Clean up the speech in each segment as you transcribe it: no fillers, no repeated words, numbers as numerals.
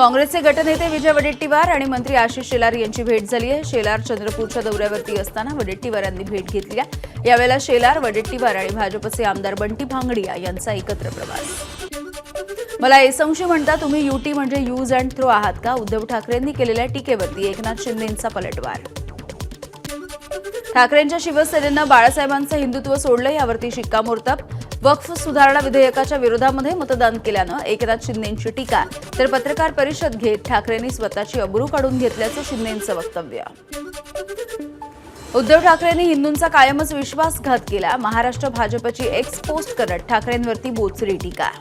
काँग्रेसचे गटनेते विजय वडेट्टीवार आणि मंत्री आशिष शेलार यांची भेट झाली आहे। शेलार चंद्रपूरच्या दौऱ्यावरती असताना वडेट्टीवार यांनी भेट घेतली आहे। यावेळेला शेलार, वडेट्टीवार आणि भाजपचे आमदार बंटी भांगडिया यांचा एकत्र प्रवास। मला एसंशी म्हणता, तुम्ही युटी म्हणजे यूज अँड थ्रो आहात का? उद्धव ठाकरेंनी केलेल्या टीकेवरती एकनाथ शिंदेंचा पलटवार। ठाकरेंच्या शिवसेनेनं बाळासाहेबांचं हिंदुत्व सोडलं, यावरती शिक्कामोर्तब। वक्फ सुधारणा विधेयकाच्या विरोधामध्ये मतदान केल्यानं एकनाथ शिंदेंची टीका, तर पत्रकार परिषद घेत ठाकरेंनी स्वतःची अब्रू काढून घेतल्याचं शिंदेंचं वक्तव्य। उद्धव ठाकरेंनी हिंदूंचा कायमच विश्वासघात केला, महाराष्ट्र भाजपची एक्स पोस्ट करत ठाकरेंवरती बोचरी टीका।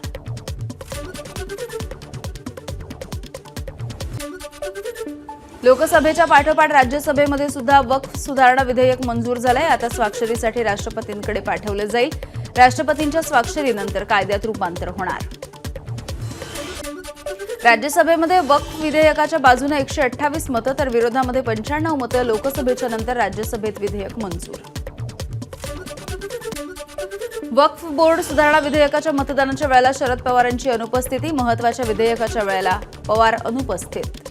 लोकसभेच्या पाठोपाठ राज्यसभेमध्ये सुद्धा वक्फ सुधारणा विधेयक मंजूर झालंय। आता स्वाक्षरीसाठी राष्ट्रपतींकडे पाठवले जाईल। राष्ट्रपतींच्या स्वाक्षरीनंतर कायद्यात रूपांतर होणार। राज्यसभेमध्ये वक्फ विधेयकाच्या बाजूने 128 मतं तर विरोधामध्ये 95 मतं। लोकसभेच्या नंतर राज्यसभेत विधेयक मंजूर। वक्फ बोर्ड सुधारणा विधेयकाच्या मतदानाच्या वेळेला शरद पवारांची अनुपस्थिती, महत्त्वाच्या विधेयकाच्या वेळेला पवार अनुपस्थित।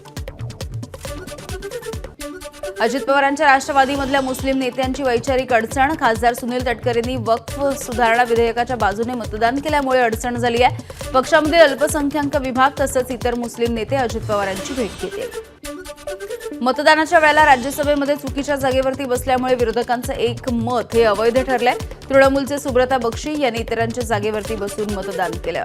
अजित पवारांच्या राष्ट्रवादीमधल्या मुस्लिम नेत्यांची वैचारिक अडचण, खासदार सुनील तटकरेंनी वक्फ सुधारणा विधेयकाच्या बाजूने मतदान केल्यामुळे अडचण झाली आहे। पक्षामधील अल्पसंख्याक विभाग तसंच इतर मुस्लिम नेते अजित पवारांची भेट घेतील। मतदानाच्या वेळेला राज्यसभेमध्ये चुकीच्या जागेवरती बसल्यामुळे विरोधकांचं एक मत हे अवैध ठरलंय। तृणमूलचे सुब्रता बक्षी यांनी इतरांच्या जागेवरती बसून मतदान केलं।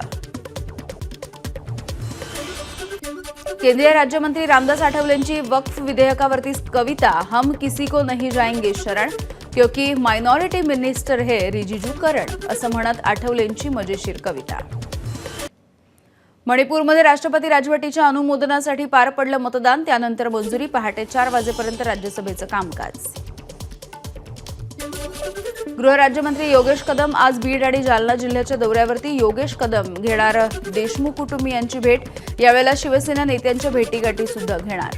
केंद्रीय राज्यमंत्री रामदास आठवलेंची वक्फ विधेयकावरती कविता, हम किसी को नहीं जाएंगे शरण क्योंकि मायनॉरिटी मिनिस्टर है रिजिजू करण, असं म्हणत आठवलेंची मजेशीर कविता। मणिपूरमध्ये राष्ट्रपती राजवटीच्या अनुमोदनासाठी पार पडलं मतदान, त्यानंतर मंजुरी। पहाटे 4 वाजेपर्यंत राज्यसभेचं कामकाज। गृहराज्यमंत्री योगेश कदम आज बीड आणि जालना जिल्ह्याच्या दौऱ्यावरती। योगेश कदम घेणार देशमुख कुटुंबियांची भेट, यावेळेला शिवसेना नेत्यांच्या भेटीगाठी सुद्धा घेणार।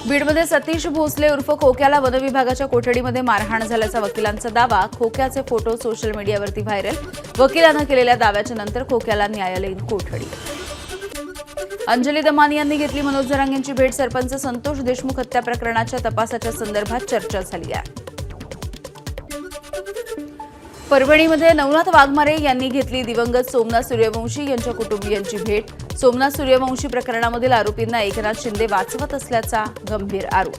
बीडमध्ये सतीश भोसले उर्फ खोक्याला वनविभागाच्या कोठडीमध्ये मारहाण झाल्याचा वकिलांचा दावा। खोक्याचे फोटो सोशल मीडियावरती व्हायरल, वकिलांना केलेल्या दाव्याच्या नंतर खोक्याला न्यायालयीन कोठडी। अंजली दमानी यांनी घेतली मनोज जरांगेंची भेट, सरपंच संतोष देशमुख हत्या प्रकरणाच्या तपासाच्या संदर्भात चर्चा झाली आहे। परभणीमध्ये नवनाथ वाघमारे यांनी घेतली दिवंगत सोमनाथ सूर्यवंशी यांच्या कुटुंबियांची भेट। सोमनाथ सूर्यवंशी प्रकरणामधील आरोपींना एकनाथ शिंदे वाचवत असल्याचा गंभीर आरोप।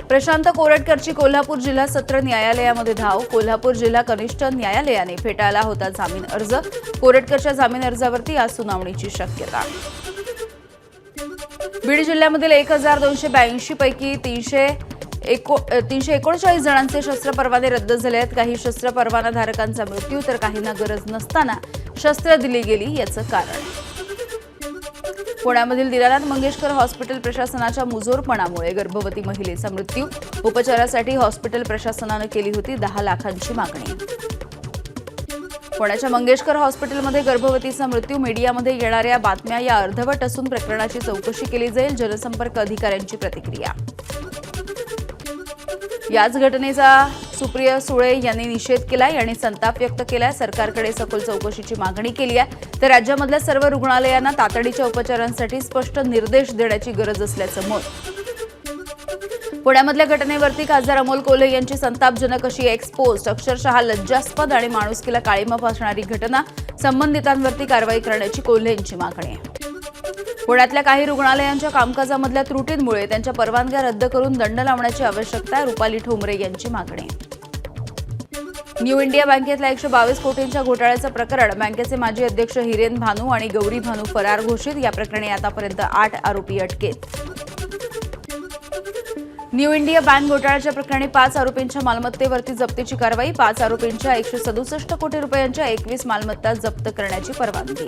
प्रशांत कोरटकरची कोल्हापूर जिल्हा सत्र न्यायालयामध्ये धाव, कोल्हापूर जिल्हा कनिष्ठ न्यायालयाने फेटाळला होता जामीन अर्ज। कोरटकरच्या जामीन अर्जावरती आज सुनावणीची शक्यता। बीड जिल्ह्यामधील 1282 पैकी 339 जणांचे शस्त्र परवाने रद्द झाले आहेत। काही शस्त्र परवानाधारकांचा मृत्यू तर काहींना गरज नसताना शस्त्र दिली गेली, याचं कारण। पुण्यामधील दीनानाथ मंगेशकर हॉस्पिटल प्रशासनाच्या मुजोरपणामुळे गर्भवती महिलेचा मृत्यू। उपचारासाठी हॉस्पिटल प्रशासनानं केली होती 10 लाखांची मागणी। पुण्याच्या मंगेशकर हॉस्पिटलमध्ये गर्भवतीचा मृत्यू, मीडियामध्ये येणाऱ्या बातम्या या अर्धवट असून प्रकरणाची चौकशी केली जाईल, जनसंपर्क अधिकाऱ्यांची प्रतिक्रिया। याच घटनेचा सुप्रिया सुळे यांनी निषेध केलाय आणि संताप व्यक्त केलाय। सरकारकडे सखोल चौकशीची मागणी केली आहे, तर राज्यामधल्या सर्व रुग्णालयांना तातडीच्या उपचारांसाठी स्पष्ट निर्देश देण्याची गरज असल्याचं मत। पुण्यामधल्या घटनेवरती खासदार अमोल कोल्हे यांची संतापजनक अशी एक्स पोस्ट, अक्षरशः लज्जास्पद आणि माणुसकीला काळिमा फासणारी घटना, संबंधितांवरती कारवाई करण्याची कोल्हे यांची मागणी आहे। पुण्यातल्या काही रुग्णालयांच्या कामकाजामधल्या त्रुटींमुळे त्यांच्या परवानग्या रद्द करून दंड लावण्याची आवश्यकता आहे, रुपाली ठोंबरे यांची मागणी। न्यू इंडिया बँकेतल्या 122 कोटींच्या घोटाळ्याचं प्रकरण, बँकेचे माजी अध्यक्ष हिरेन भानू आणि गौरी भानू फरार घोषित। या प्रकरणी आतापर्यंत 8 आरोपी अटकेत। न्यू इंडिया बँक घोटाळ्याच्या प्रकरणी 5 आरोपींच्या मालमत्तेवरती जप्तीची कारवाई। 5 आरोपींच्या 167 कोटी रुपयांच्या 21 मालमत्ता जप्त करण्याची परवानगी।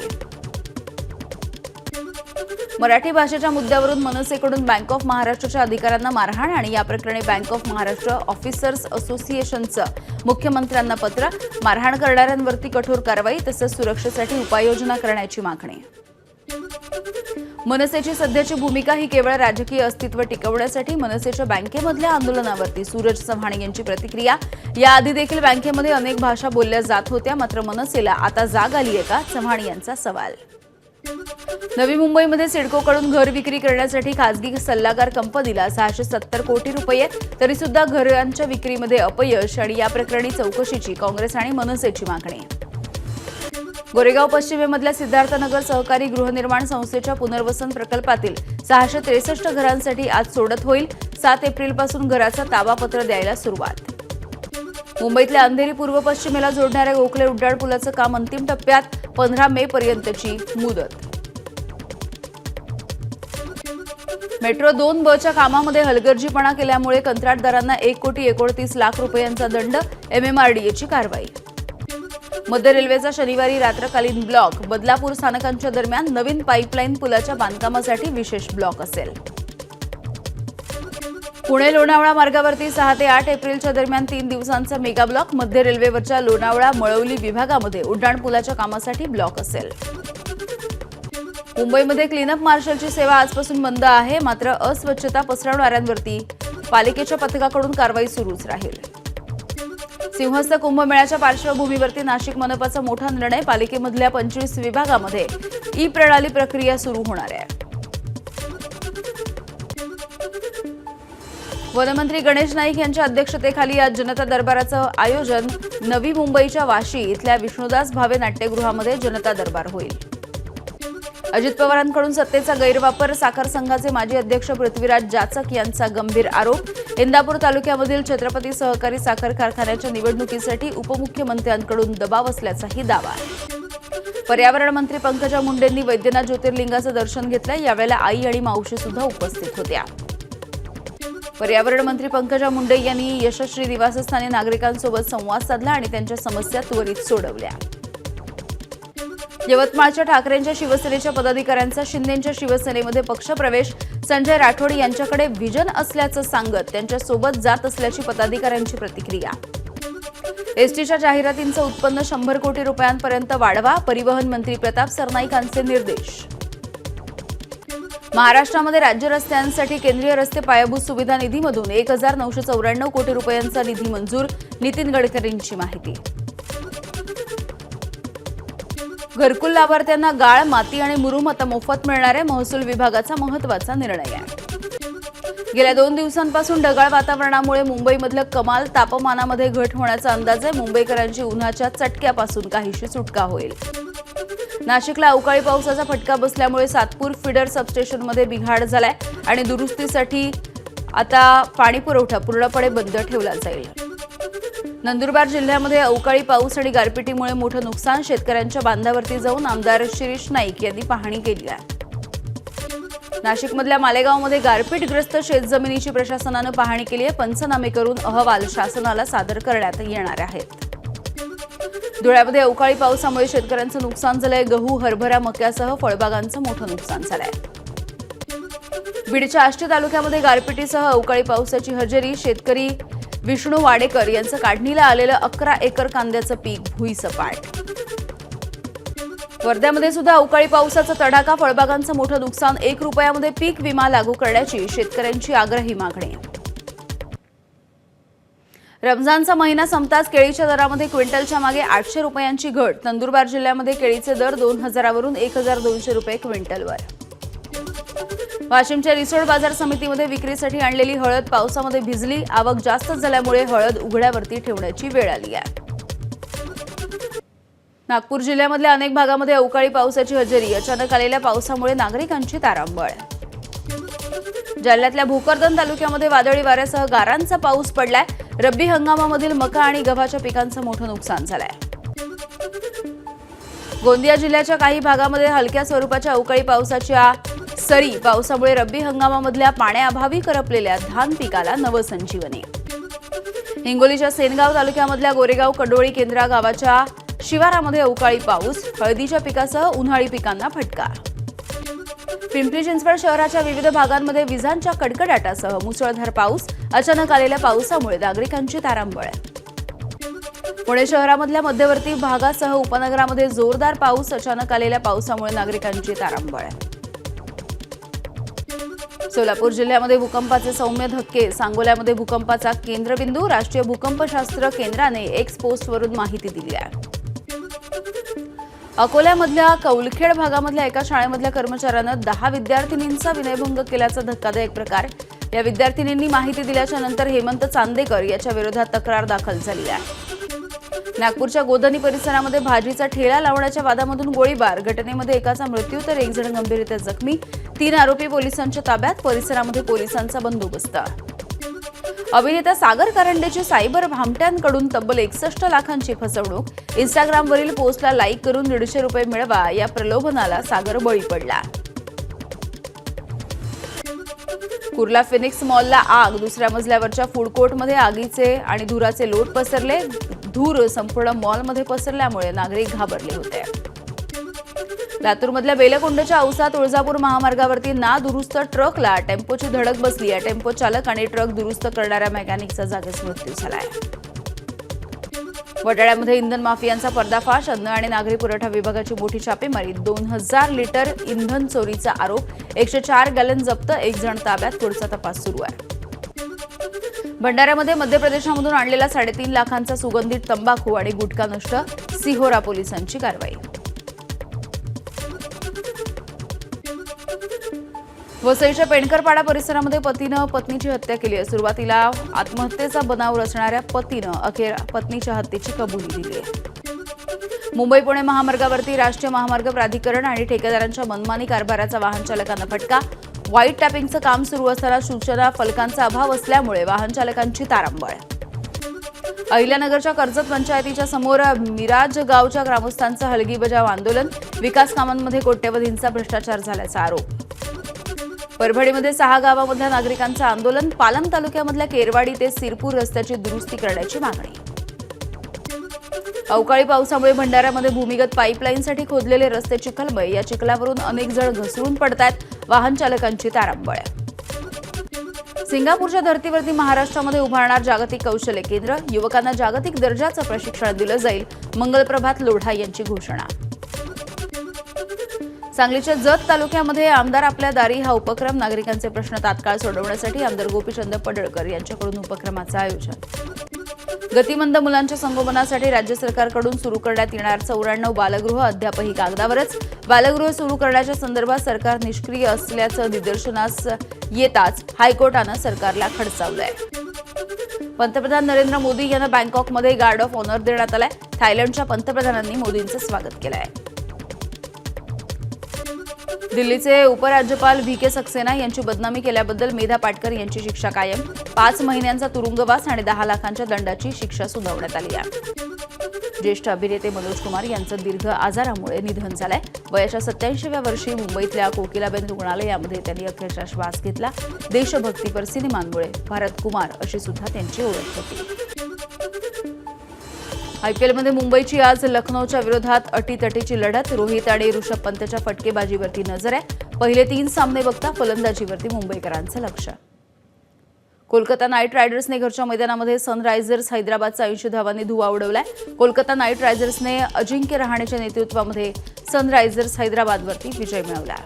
मराठी भाषेच्या मुद्द्यावरून मनसेकडून बँक ऑफ महाराष्ट्राच्या अधिकाऱ्यांना मारहाण आणि या प्रकरणी बँक ऑफ महाराष्ट्र ऑफिसर्स असोसिएशनचं मुख्यमंत्र्यांना पत्र, मारहाण करणाऱ्यांवरती कठोर कारवाई तसंच सुरक्षेसाठी उपाययोजना करण्याची मागणी। मनसेची सध्याची भूमिका ही केवळ राजकीय अस्तित्व टिकवण्यासाठी. मनसेच्या बँकेमधल्या आंदोलनावरती सूरज चव्हाण यांची प्रतिक्रिया. याआधी देखील बँकेमध्ये अनेक भाषा बोलल्या जात होत्या, मात्र मनसेला आता जाग आली आहे का, चव्हाण यांचा सवाल. नवी मुंबईमध्ये सिडकोकडून घर विक्री करण्यासाठी खासगी सल्लागार कंपनीला 670 कोटी रुपये, तरी सुद्धा घरांच्या विक्रीमध्ये अपयश आणि या प्रकरणी चौकशीची काँग्रेस आणि मनसेची मागणी. गोरेगाव पश्चिमेमधल्या सिद्धार्थनगर सहकारी गृहनिर्माण संस्थेच्या पुनर्वसन प्रकल्पातील 663 घरांसाठी आज सोडत होईल. 7 एप्रिलपासून घराचा ताबापत्र द्यायला सुरुवात. मुंबईतल्या अंधेरी पूर्व पश्चिमेला जोडणाऱ्या गोखले उड्डाणपुलाचं काम अंतिम टप्प्यात. 15 मे पर्यंतची मुदत. मेट्रो 2B च्या कामामध्ये हलगर्जीपणा केल्यामुळे कंत्राटदारांना 1,39,00,00,000 रुपयांचा दंड. MMRDAची कारवाई. मध्य रेल्वेचा शनिवारी रात्रकालीन ब्लॉक. बदलापूर स्थानकांच्या दरम्यान नवीन पाईपलाईन पुलाच्या बांधकामासाठी विशेष ब्लॉक असेल. पुणे लोणावळा मार्गावरती 6 ते 8 एप्रिलच्या दरम्यान 3 दिवसांचा मेगा ब्लॉक. मध्य रेल्वेवरच्या लोणावळा मळवली विभागामध्ये उड्डाणपुलाच्या कामासाठी ब्लॉक असेल. मुंबईमध्ये क्लीनअप मार्शलची सेवा आजपासून बंद आहे, मात्र अस्वच्छता पसरवणाऱ्यांवरती पालिकेच्या पथकाकडून कारवाई सुरूच राहील. सिंहस्थ कुंभमेळ्याच्या पार्श्वभूमीवरती नाशिक मनपाचा मोठा निर्णय. पालिकेमधल्या 25 विभागामध्ये ई-प्रणाली प्रक्रिया सुरू होणार आहे. वनमंत्री गणेश नाईक यांच्या अध्यक्षतेखाली आज जनता दरबाराचं आयोजन. नवी मुंबईच्या वाशी इथल्या विष्णुदास भावे नाट्यगृहामध्ये जनता दरबार होईल. अजित पवारांकडून सत्तेचा गैरवापर. साखर संघाचे माजी अध्यक्ष पृथ्वीराज जाचक यांचा गंभीर आरोप. इंदापूर तालुक्यामधील छत्रपती सहकारी साखर कारखान्याच्या निवडणुकीसाठी उपमुख्यमंत्र्यांकडून दबाव असल्याचाही दावा. पर्यावरण मंत्री पंकजा मुंडेंनी वैद्यनाथ ज्योतिर्लिंगाचं दर्शन घेतलं. यावेळेला आई आणि मावशी सुद्धा उपस्थित होत्या. पर्यावरण मंत्री पंकजा मुंडे यांनी यशस्वी निवासस्थानी नागरिकांसोबत संवाद साधला आणि त्यांच्या समस्या त्वरित सोडवल्या. यवतमाळच्या ठाकरेंच्या शिवसेनेच्या पदाधिकाऱ्यांचा शिंदेंच्या शिवसेनेमध्ये पक्षप्रवेश. संजय राठोड यांच्याकडे व्हिजन असल्याचं सांगत त्यांच्यासोबत जात असल्याची पदाधिकाऱ्यांची प्रतिक्रिया. एसटीच्या जाहिरातींचं उत्पन्न 100 कोटी रुपयांपर्यंत वाढवा. परिवहन मंत्री प्रताप सरनाईकांचे निर्देश. महाराष्ट्रामध्ये राज्य रस्त्यांसाठी केंद्रीय रस्ते पायाभूत सुविधा निधीमधून 1,994 कोटी रुपयांचा निधी मंजूर. नितीन गडकरींची माहिती. घरकुल लाभार्थ्यांना गाळ, माती आणि मुरुम आता मोफत मिळणार आहे. महसूल विभागाचा महत्त्वाचा निर्णय आहे. गेल्या 2 दिवसांपासून ढगाळ वातावरणामुळे मुंबईमधलं कमाल तापमानामध्ये घट होण्याचा अंदाज आहे. मुंबईकरांची उन्हाच्या चटक्यापासून काहीशी सुटका होईल. नाशिकला अवकाळी पावसाचा फटका बसल्यामुळे सातपूर फिडर सबस्टेशनमध्ये बिघाड झालाय आणि दुरुस्तीसाठी आता पाणीपुरवठा पूर्णपणे बंद ठेवला जाईल. नंदुरबार जिल्ह्यामध्ये अवकाळी पाऊस आणि गारपिटीमुळे मोठं नुकसान. शेतकऱ्यांच्या बांधावरती जाऊन आमदार शिरीष नाईक यांनी पाहणी केली आहे. नाशिकमधल्या मालेगावमध्ये गारपीटग्रस्त शेतजमिनीची प्रशासनानं पाहणी केली आहे. पंचनामे करून अहवाल शासनाला सादर करण्यात येणार आहेत. धुळ्यामध्ये अवकाळी पावसामुळे शेतकऱ्यांचं नुकसान झालंय. गहू, हरभरा, मक्यासह फळबागांचं मोठं नुकसान झालंय. बीडच्या आष्टी तालुक्यामध्ये गारपिटीसह अवकाळी पावसाची हजेरी. शेतकरी विष्णू वाडेकर यांचं काढणीला आलेलं 11 एकर कांद्याचं पीक भुईसपाट. वर्ध्यामध्ये सुद्धा अवकाळी पावसाचा तडाखा. फळबागांचं मोठं नुकसान. 1 रुपयामध्ये पीक विमा लागू करण्याची शेतकऱ्यांची आग्रही मागणी. रमजानचा महिना संपताच केळीच्या दरामध्ये क्विंटलच्या मागे 800 रुपयांची घट. नंदुरबार जिल्ह्यामध्ये केळीचे दर 2,000 वरून 1,200 रुपये क्विंटलवर. वाशिमच्या रिसोड बाजार समितीमध्ये विक्रीसाठी आणलेली हळद पावसामध्ये भिजली. आवक जास्त झाल्यामुळे हळद उघड्यावरती ठेवण्याची वेळ आली आहे. नागपूर जिल्ह्यामधल्या अनेक भागामध्ये अवकाळी पावसाची हजेरी. अचानक आलेल्या पावसामुळे नागरिकांची तारांबळ. जालन्यातल्या भोकरदन तालुक्यामध्ये वादळी वाऱ्यासह गारांचा पाऊस पडलाय. रब्बी हंगामामधील मका आणि गव्हाच्या पिकांचं मोठं नुकसान झालंय. गोंदिया जिल्ह्याच्या काही भागामध्ये हलक्या स्वरूपाच्या अवकाळी पावसाच्या सरी. पावसामुळे रब्बी हंगामामधल्या पाण्याअभावी करपलेल्या धान पिकाला नवसंजीवनी. हिंगोलीच्या सेनगाव तालुक्यामधल्या गोरेगाव कडोळी केंद्रा गावाच्या शिवारामध्ये अवकाळी पाऊस. हळदीच्या पिकासह उन्हाळी पिकांना फटका. पिंपरी चिंचवड शहराच्या विविध भागांमध्ये विजांच्या कडकडाटासह मुसळधार पाऊस. अचानक आलेल्या पावसामुळे नागरिकांची तारांबळ. पुणे शहरामधल्या मध्यवर्ती भागासह उपनगरामध्ये जोरदार पाऊस. अचानक आलेल्या पावसामुळे नागरिकांची तारांबळ. सोलापूर जिल्ह्यामध्ये भूकंपाचे सौम्य धक्के, सांगोल्यामध्ये भूकंपाचा केंद्रबिंदू. राष्ट्रीय भूकंपशास्त्र केंद्राने एक्स पोस्टवरून माहिती दिली आहे. अकोल्यामधल्या कौलखेड भागामधल्या एका शाळेमधल्या कर्मचाऱ्यानं 10 विद्यार्थिनींचा विनयभंग केल्याचा धक्कादायक प्रकार. या विद्यार्थिनींनी माहिती दिल्याच्या नंतर हेमंत चांदेकर याच्या विरोधात तक्रार दाखल झाली आहे. नागपूरच्या गोधनी परिसरामध्ये भाजीचा ठेला लावण्याच्या वादामधून गोळीबार. घटनेमध्ये एकाचा मृत्यू तर एक जण गंभीररीत्या जखमी. 3 आरोपी पोलिसांच्या ताब्यात. परिसरामध्ये पोलिसांचा बंदोबस्त. अभिनेता सागर कारंडेची सायबर भामट्यांकडून तब्बल 61 लाखांची फसवणूक. इंस्टाग्रामवरील पोस्टला लाईक करून 150 रुपये मिळवा या प्रलोभनाला सागर बळी पडला. कुर्ला फिनिक्स मॉलला आग. दुसऱ्या मजल्यावरच्या फूड कोर्टमध्ये आगीचे आणि धुराचे लोट पसरले. धूर संपूर्ण मॉलमध्ये पसरल्यामुळे नागरिक घाबरले होते. लातूरमधल्या बेलकोंडच्या औसा तुळजापूर महामार्गावरती दुरुस्त ट्रकला टेम्पोची धडक बसली. या टेम्पो चालक आणि ट्रक दुरुस्त करणाऱ्या मेकॅनिकचा जागीच मृत्यू झालाय. वडाळ्यामध्ये इंधन माफियांचा पर्दाफाश. अन्न आणि नागरी पुरवठा विभागाची मोठी छापेमारी. 2000 लिटर इंधन चोरीचा आरोप. 104 गॅलन जप्त. 1 जण ताब्यात. पुढचा तपास सुरू आहे. भंडाऱ्यामध्ये मध्य प्रदेशामधून आणलेला 3.5 लाखांचा सुगंधित तंबाखू आणि गुटखा नष्ट. सिहोरा पोलिसांची कारवाई. वसईच्या पेणकरपाडा परिसरामध्ये पतीनं पत्नीची हत्या केली आहे. सुरुवातीला आत्महत्येचा बनाव रचणाऱ्या पतीनं अखेर पत्नीच्या हत्येची कबुली दिली आहे. मुंबई पुणे महामार्गावरती राष्ट्रीय महामार्ग प्राधिकरण आणि ठेकेदारांच्या मनमानी कारभाराचा वाहन चालकांना फटका. व्हाईट टॅपिंगचं काम सुरू असताना सूचना फलकांचा अभाव असल्यामुळे वाहन चालकांची तारांबळ. अहिल्यानगरच्या कर्जत पंचायतीच्या समोर मिराज गावच्या ग्रामस्थांचं हलगीबजाव आंदोलन. विकास कामांमध्ये कोट्यवधींचा भ्रष्टाचार झाल्याचा आरोप. परभणीमध्ये 6 गावांमधल्या नागरिकांचं आंदोलन. पालम तालुक्यामधल्या केरवाडी ते सिरपूर रस्त्याची दुरुस्ती करण्याची मागणी. अवकाळी पावसामुळे भंडाऱ्यामध्ये भूमिगत पाईपलाईनसाठी खोदलेले रस्ते चिखलमय. या चिखलावरून अनेक जण घसरून पडतायत. वाहन चालकांची तारांबळ. सिंगापूरच्या धर्तीवरती महाराष्ट्रामध्ये उभारणार जागतिक कौशल्य केंद्र. युवकांना जागतिक दर्जाचं प्रशिक्षण दिलं जाईल. मंगलप्रभात लोढा यांची घोषणा. सांगलीच्या जत तालुक्यामध्ये आमदार आपल्या दारी हा उपक्रम. नागरिकांचे प्रश्न तात्काळ सोडवण्यासाठी आमदार गोपीचंद पडळकर यांच्याकडून उपक्रमाचं आयोजन. गतिमंद मुलांच्या संगोपनासाठी राज्य सरकारकडून सुरू करण्यात येणार 94 बालगृह अद्यापही कागदावरच. बालगृह सुरू करण्याच्या संदर्भात सरकार निष्क्रिय असल्याचं निदर्शनास येताच हायकोर्टानं सरकारला खडसावलंय. पंतप्रधान नरेंद्र मोदी यांना बँकॉकमध्ये गार्ड ऑफ ऑनर देण्यात आलाय. थायलंडच्या पंतप्रधानांनी मोदींचं स्वागत केलंय. दिल्लीचे उपराज्यपाल व्ही के सक्सेना यांची बदनामी केल्याबद्दल मेधा पाटकर यांची शिक्षा कायम. 5 महिन्यांचा तुरुंगवास आणि 10 लाखांच्या दंडाची शिक्षा सुनावण्यात आली आहे. ज्येष्ठ अभिनेते मनोज कुमार यांचं दीर्घ आजारामुळे निधन झालंय. वयाच्या 87व्या वर्षी मुंबईतल्या कोकिलाबेन रुग्णालयामध्ये त्यांनी अखेरचा श्वास घेतला. देशभक्तीपर सिनेमांमुळे भारत कुमार अशी सुद्धा त्यांची ओळख होती. आयपीएलमध्ये मुंबईची आज लखनौच्या विरोधात अटीतटीची लढत. रोहित आणि ऋषभ पंतच्या फटकेबाजीवरती नजर आहे. पहिले 3 सामने बघता फलंदाजीवरती मुंबईकरांचं लक्ष. कोलकाता नाईट रायडर्सने घरच्या मैदानामध्ये सनरायझर्स हैदराबादचा 80 धावांनी धुव्वा उडवलाय. कोलकाता नाईट रायडर्सने अजिंक्य रहाणेच्या नेतृत्वामध्ये सनरायझर्स हैदराबादवरती विजय मिळवला.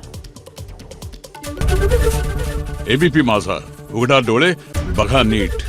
एबीपी माझा, उघडा डोळे बघा नीट.